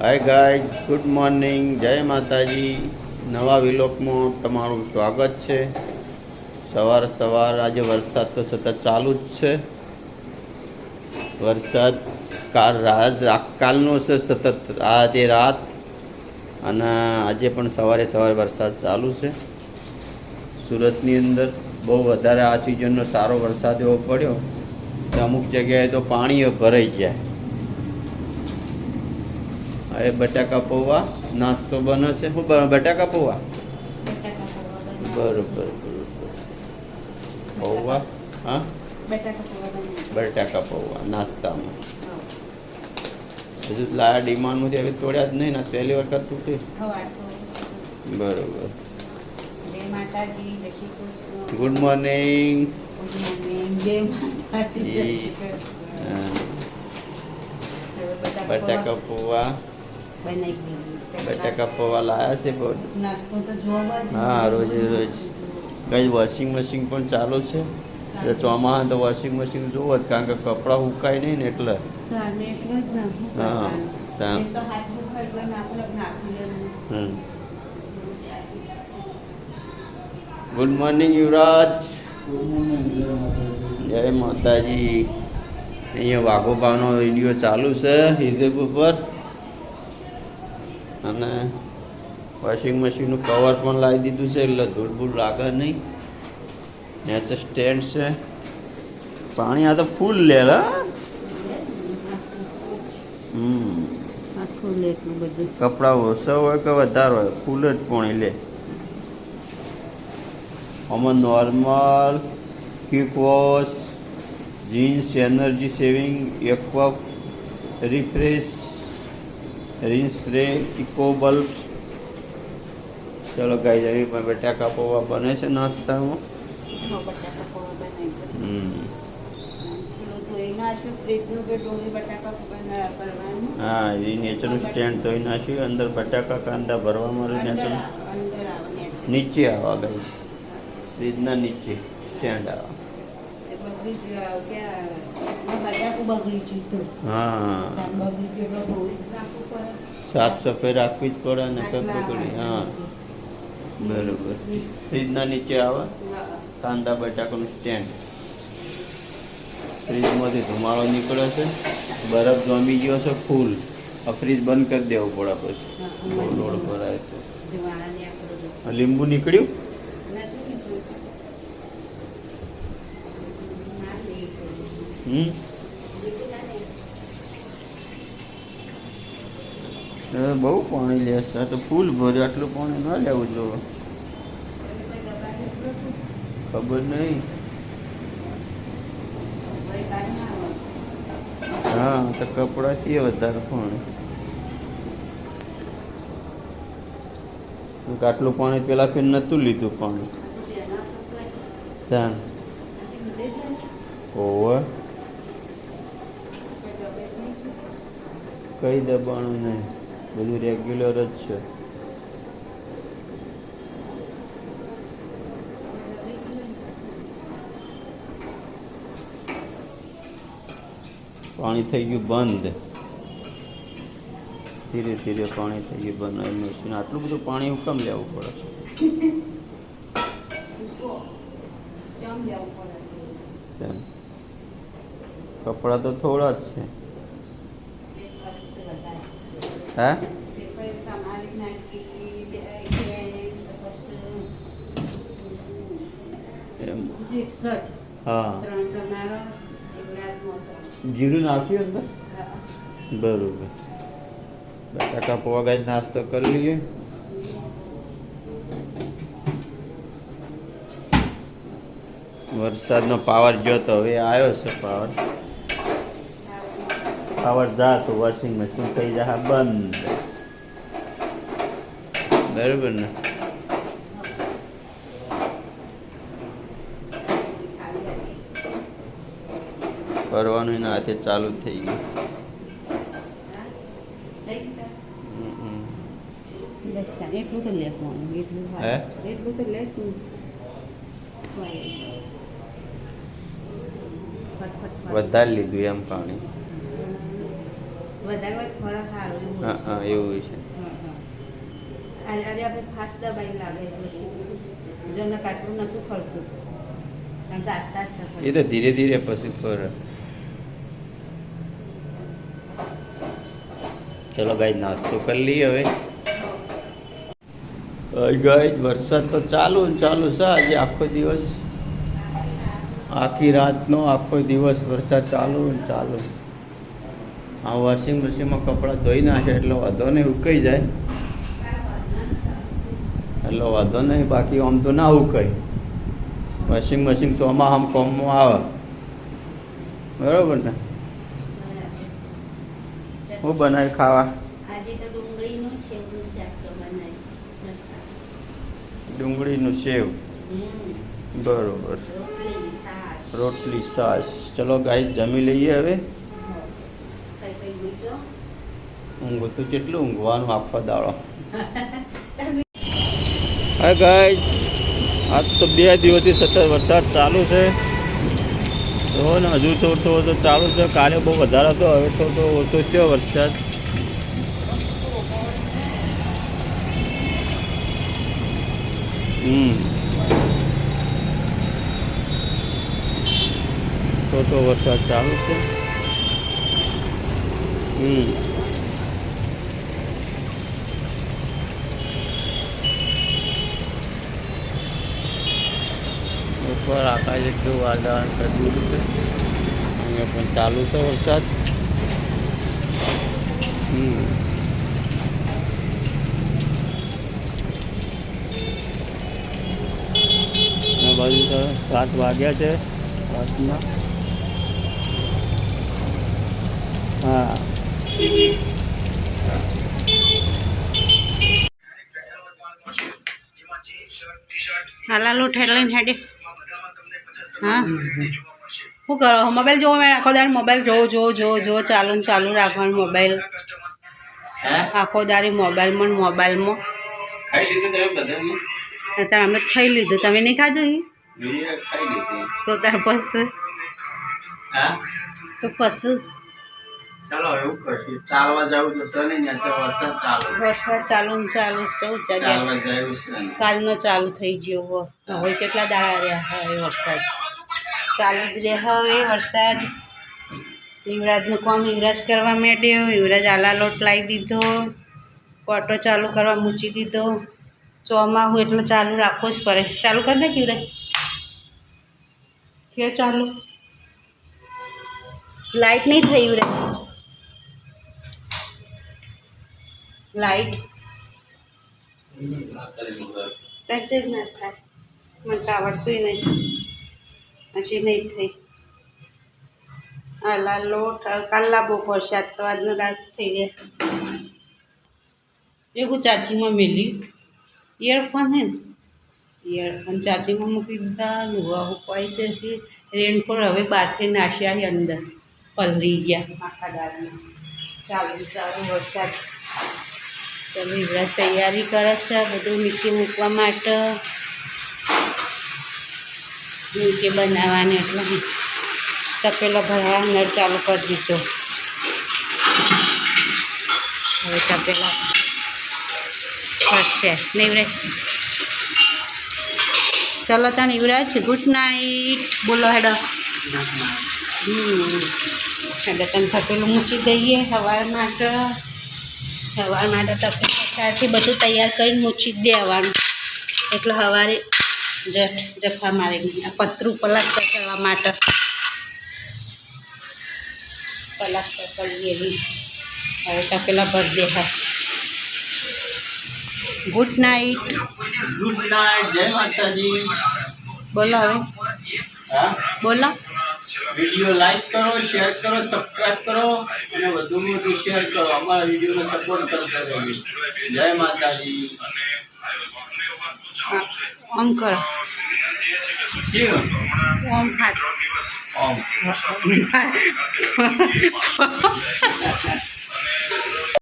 Hi guys, good morning, જય માતાજી. નવા વિલોકમાં તમારું સ્વાગત છે. સવાર આજે વરસાદ તો સતત ચાલુ જ છે. વરસાદ કાલનો છે સતત રાત અને આજે પણ સવારે વરસાદ ચાલુ છે. સુરતની અંદર બહુ વધારે આ સિઝનનો સારો વરસાદ એવો પડ્યો તો અમુક જગ્યાએ તો પાણી ભરાઈ જાય. હવે બટાકા પૌવા નાસ્તો બને છે. શું બટાકા પૌવા? બરોબર. પૌવા, હા, બટાકા પૌવા નાસ્તામાં. હજુ લાયા ડિમાન્ડમાંથી હવે તોડ્યા જ નહીં ને પહેલી વખત તૂટે. બરોબર. Good morning. બટાકા પૌવા લાયા છે બહુ. હા, રોજ કઈ વોશિંગ મશીન પણ ચાલુ છે. ચોમાસા તો વોશિંગ મશીન જોવો જ, કારણ કે કપડાં સુકાય નહીં ને એટલે. હા, ગુડ મોર્નિંગ યુવરાજ. જય માતાજી. અહીંયા વાઘોબાનો વિડીયો ચાલુ છે યુટ્યુબ ઉપર. અને વોશિંગ મશીનનું કવર પણ લાવી દીધું છે એટલે ધૂળ બૂળ લાગે નહીં. ત્યાં સ્ટેન્ડ છે. પાણી આ તો ફૂલ લે. કપડા ઓછા હોય કે વધારે હોય, ફૂલ જ પાણી લે. આમાં normal, quick wash, jeans, energy saving, aqua refresh, Rin spray, eco bulb. ચલો ગાઈ જવી પણ બટાકા પૌવા બને છે નાસ્તામાં. હા, એ નેચરનું સ્ટેન્ડ ધોઈ નાખ્યું. અંદર બટાકા કાંદા ભરવા મળે. નેચર નીચે આવા ગાઈ, ફ્રીજના નીચે સ્ટેન્ડ આવા. હા, સાફ સફાઈ રાખવી જ પડે ને બગડી. હા, બરોબર. ફ્રીજના નીચે આવે કાંદા બટાકાનું સ્ટેન્ડ. ફ્રીજમાંથી ધુમાડો નીકળે છે, બરફ જમી ગયો છે ફૂલ. આ ફ્રીજ બંધ કરી દેવું પડે પછી લોડ ભરાય તો. લીંબુ નીકળ્યું. બહુ પાણી લેશે તો ફૂલ ભર્યું. આટલું પાણી ના લેવું જોઈએ. ખબર નહીં. હા, તો કપડાથી વધારે પાણી. આટલું પાણી પેલા ફેર નતું લીધું પાણી. ત્યાં ઓવર કઈ દબાણું નહીં, બધું રેગ્યુલર જ છે. પાણી થઈ ગયું બંધ. ધીરે ધીરે પાણી થઈ ગયું બંધ. મશીન આટલું બધું પાણી હું કેમ લેવું પડે? કપડા તો થોડા જ છે. હા, હા, જીરું નાખ્યું અંદર. બરોબર. બટાકા પૌવા ગાય નાસ્તો કરી લઈએ. વરસાદનો પાવર ગયો તો હવે આવ્યો છે પાવર જા તો વોશિંગ મશીન થઈ જાય બંધ. બરોબર ને? કરવાનું એના હાથે ચાલુ થઈ ગયું. વધારે લીધું એમ પાણી. વધારે ખોરાક સારો એવું હોય હા હા એવું છે. આજે આપણે ફાસ્ટ દબાઈ લાગે પછી જને કાટલું નતું ખરતું કારણ કે આસ્તા આસ્તા એ તો ધીરે ધીરે પછી પર. ચલો ગાઈ નાસ્તો કરી લઈએ હવે. ગાઈ વરસાદ તો ચાલુ ને ચાલુ છે આજે આખો દિવસ, આખી રાતનો આખો દિવસ વરસાદ ચાલુ ને ચાલુ. આ વોશિંગ મશીનમાં કપડાં ધોઈ નાખે એટલે વાંધો નહીં ઉકાઈ જાય, એટલે વાંધો નહીં. બાકી આમ તો ના ઉકાય. વોશિંગ મશીન ચોમાસામાં કોમમાં આવે, બરાબર ને. હું બનાવી ખાવા? આજે તો ડુંગળીનું સેવનું શાક તો બનાવ્યું. ડુંગળીનું સેવ, બરોબર. રોટલી છાશ. ચલો ગાઈ જમી લઈએ હવે. ઊંઘ તો કેટલું ઊંઘવાનું આખો દાડો. હા ગાઈ, આજ તો 2 દિવસથી સતત વરસાદ ચાલુ છે. તો ને હજુ તો ચાલુ છે. કાલે બહુ વધારે હતો, હવે તો ઓછો છે વરસાદ. તો વરસાદ ચાલુ છે. ઉપર આકાશ એકદમ વાદળ કર્યું છે. અહીંયા પણ ચાલુ છે વરસાદ. બાજુ 7 વાગ્યા છે રાતના. હા હાલા લોટ હેડલાઈન હેડે. હા શું કરો? મોબાઈલ જોવો? મેં આખો દાડી મોબાઈલ જો ચાલુ ને ચાલુ રાખવાનું મોબાઈલ. આખો દાડી મોબાઈલમાં અત્યારે અમે ખાઈ લીધું, તમે નહીં ખાધું? તો તાર પછી ચાલો એવું કરશું. ચાલવા જવું તો નહીં, વરસાદ ચાલુ ને ચાલુ કાલનો ચાલુ થઈ ગયો. હવે કેટલા દાડા રહ્યા હવે વરસાદ ચાલુ જ રહે. હવે વરસાદ યુવરાજનું કામ યુવરાજ કરવા માંડ્યો. યુવરાજ આલા લોટ લાવી દીધો, કોટો ચાલુ કરવા મૂકી દીધો. ચોમાસું એટલે ચાલુ રાખવું જ પડે. ચાલુ કરી દે યુવરાજ. કે ચાલુ લાઈટ નહીં થઈ યુવરાજ. લાઈટ તરત જ ના થાય. મને તો આવડતું નહીં, પછી નહીં થઈ. આલા લોટ કાલ લાવવો પડશે. આજ તો આજનો દાળ થઈ ગયા. એવું ચાર્જિંગમાં મેલી ઇયરફોન હે ને, ઇયરફોન ચાર્જિંગમાં મૂકી દીધા. લુવા ઉપાય છે. રેનકોટ હવે બહારથી નાખ્યા અંદર પલળી ગયા આખા દાળમાં. ચાલુ વરસાદ. ચાલો યુવરાજ તૈયારી કરે છે બધું નીચે મૂકવા માટે. નીચે બનાવવાની એટલે તપેલો ભરવા નળ ચાલુ કરી દીધો. હવે તપેલા ફરશે ને યુવરાજ. ચલો તને યુવરાજ ગુડ નાઇટ બોલો. હેડો હેડો તને તપેલું મૂકી દઈએ સવાર માટે. ત્યારથી બધું તૈયાર કરીને મૂકી જ દેવાનું, એટલે સવારે જફા મારે આ પતરું પ્લાસ્ટર કરવા માટે. પ્લાસ્ટર કરીએ એવી. હવે તપેલા ભરી દે. હા ગુડ નાઇટ. Good night. જય માતાજી. બોલો હવે. બોલો. વિડીયો લાઈક કરો, શેર કરો, સબસ્ક્રાઈબ કરો અને વધુમાં વધુ શેર કરો. અમારા વિડીયોને સપોર્ટ કરતા રહેજો. જય માતાજી. ઓમ કરો. ઓમ હાથ. ઓમ.